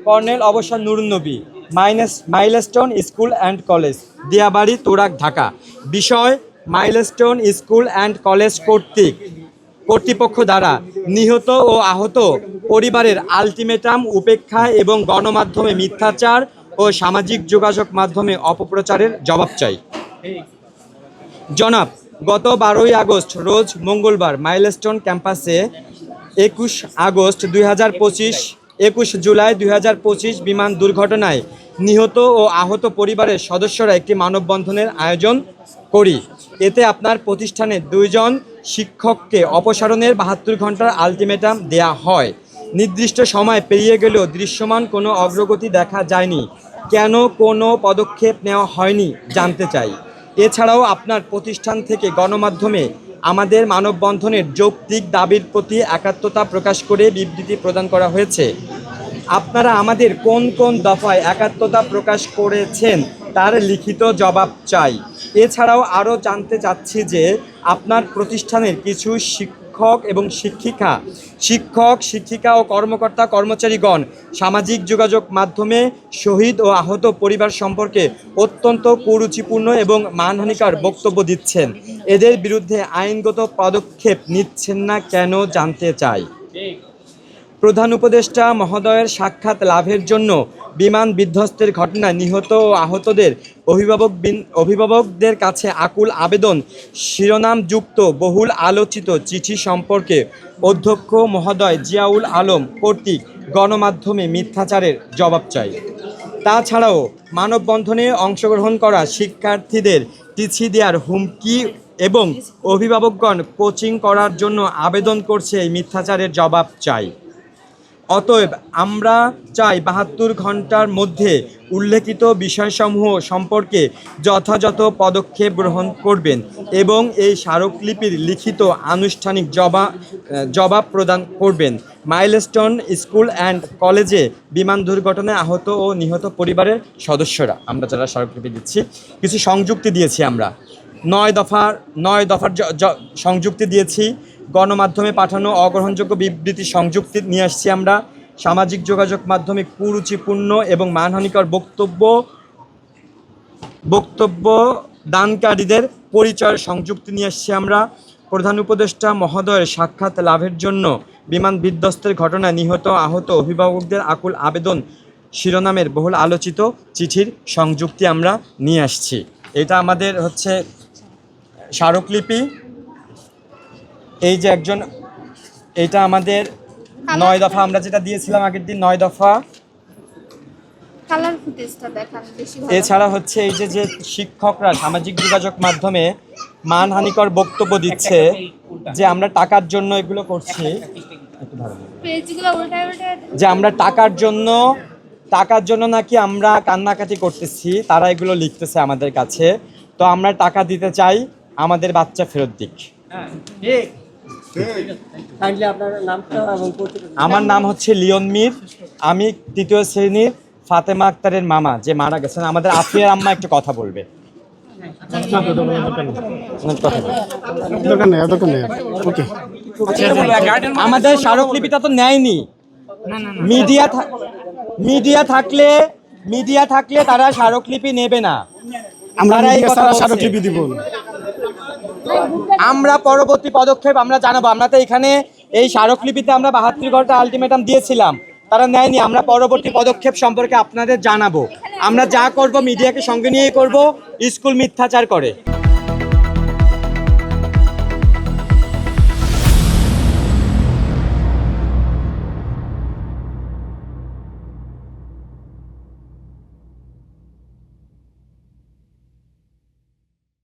Colonel অবসর নুরুন নবী, milestone school and college, Diabari, Turag, Dhaka. বিষয়: মাইলস্টোন স্কুল অ্যান্ড কলেজ কর্তৃপক্ষ দ্বারা নিহত ও আহত পরিবারের আলটিমেটাম উপেক্ষা এবং গণমাধ্যমে মিথ্যাচার ও সামাজিক যোগাযোগ মাধ্যমে অপপ্রচারের জবাব চাই। জনাব, গত 12ই আগস্ট রোজ মঙ্গলবার মাইলস্টোন ক্যাম্পাসে 21 জুলাই 2025 বিমান দুর্ঘটনায় নিহত ও আহত পরিবারের সদস্যরা একটি মানববন্ধনের আয়োজন করি। এতে আপনার প্রতিষ্ঠানের 2 জন শিক্ষককে অপসারণের 72 ঘন্টার আলটিমেটাম দেয়া হয়। নির্দিষ্ট সময় পেরিয়ে গেলেও দৃশ্যমান কোনো অগ্রগতি দেখা যায়নি। কেন কোনো পদক্ষেপ নেওয়া হয়নি জানতে চাই। এছাড়াও আপনার প্রতিষ্ঠান থেকে গণমাধ্যমে আমাদের মানববন্ধনের যৌক্তিক দাবির প্রতি একাত্মতা প্রকাশ করে বিবৃতি প্রদান করা হয়েছে। আপনারা আমাদের কোন কোন দফায় একাত্মতা প্রকাশ করেছেন তার লিখিত জবাব চাই। এছাড়াও আরও জানতে চাচ্ছি যে আপনার প্রতিষ্ঠানের কিছু শিক্ষক শিক্ষিকা ও কর্মকর্তা কর্মচারীগণ সামাজিক যোগাযোগ মাধ্যমে শহীদ ও আহত পরিবার সম্পর্কে অত্যন্ত কুরুচিপূর্ণ এবং মানহানিকর বক্তব্য দিচ্ছেন। এদের বিরুদ্ধে আইনগত পদক্ষেপ নিচ্ছেন না কেন জানতে চাই। প্রধান উপদেষ্টা মহোদয়ের সাক্ষাৎ লাভের জন্য বিমান বিধ্বস্তের ঘটনায় নিহত ও আহতদের অভিভাবকদের কাছে আকুল আবেদন শিরোনামযুক্ত বহুল আলোচিত চিঠি সম্পর্কে অধ্যক্ষ মহোদয় জিয়াউল আলম কর্তৃক গণমাধ্যমে মিথ্যাচারের জবাব চাই। তাছাড়াও মানববন্ধনে অংশগ্রহণ করা শিক্ষার্থীদের চিঠি দেওয়ার হুমকি এবং অভিভাবকগণ কোচিং করার জন্য আবেদন করছে এই মিথ্যাচারের জবাব চাই। অতএব আমরা চাই 72 ঘন্টার মধ্যে উল্লেখিত বিষয়সমূহ সম্পর্কে যথাযথ পদক্ষেপ গ্রহণ করবেন এবং এই স্মারকলিপির লিখিত আনুষ্ঠানিক জবাব প্রদান করবেন। মাইলস্টোন স্কুল অ্যান্ড কলেজে বিমান দুর্ঘটনায় আহত ও নিহত পরিবারের সদস্যরা, আমরা যারা স্মারকলিপি দিচ্ছি, কিছু সংযুক্তি দিয়েছি। আমরা 9 দফার সংযুক্তি দিয়েছি। গণমাধ্যমে পাঠানো অগ্রহণযোগ্য বিবৃতি সংযুক্তি নিয়ে আসছি। আমরা সামাজিক যোগাযোগ মাধ্যমে কুরুচিপূর্ণ এবং মানহানিকর বক্তব্য দানকারীদের পরিচয়ের সংযুক্তি নিয়ে আসছি। আমরা প্রধান উপদেষ্টা মহোদয়ের সাক্ষাৎ লাভের জন্য বিমান বিধ্বস্তের ঘটনায় নিহত আহত অভিভাবকদের আকুল আবেদন শিরোনামের বহুল আলোচিত চিঠির সংযুক্তি আমরা নিয়ে আসছি। এটা আমাদের হচ্ছে স্মারকলিপি। এই যে এইটা আমাদের 9 দফা, আমরা যেটা দিয়েছিলাম আগের দিন 9 দফা। এছাড়া হচ্ছে এই যে শিক্ষকরা সামাজিক যোগাযোগ মাধ্যমে মানহানিকর বক্তব্য দিচ্ছে যে আমরা টাকার জন্য এগুলো করছি, যে আমরা টাকার জন্য নাকি আমরা কান্নাকাটি করতেছি, তারা এগুলো লিখতেছে আমাদের কাছে। তো আমরা টাকা দিতে চাই, আমাদের বাচ্চা ফেরত দিক। আমার নাম হচ্ছে লিওন মির। আমি 3য় শ্রেণীর ফাতেমা আক্তারের মামা, যে মারা গেছেন। আমাদের আফিয়ার আম্মা একটু কথা বলবে। আমাদের স্মারকলিপিটা তো নেয়নি। মিডিয়া থাকলে তারা স্মারকলিপি নেবে না। আমরা পরবর্তী পদক্ষেপ আমরা জানাবো। আমরা তো এখানে এই স্মারকলিপিতে আমরা 72 ঘন্টা আলটিমেটাম দিয়েছিলাম, তারা নেয়নি। আমরা পরবর্তী পদক্ষেপ সম্পর্কে আপনাদের জানাবো। আমরা যা করব মিডিয়াকে সঙ্গে নিয়েই করব। স্কুল মিথ্যাচার করে।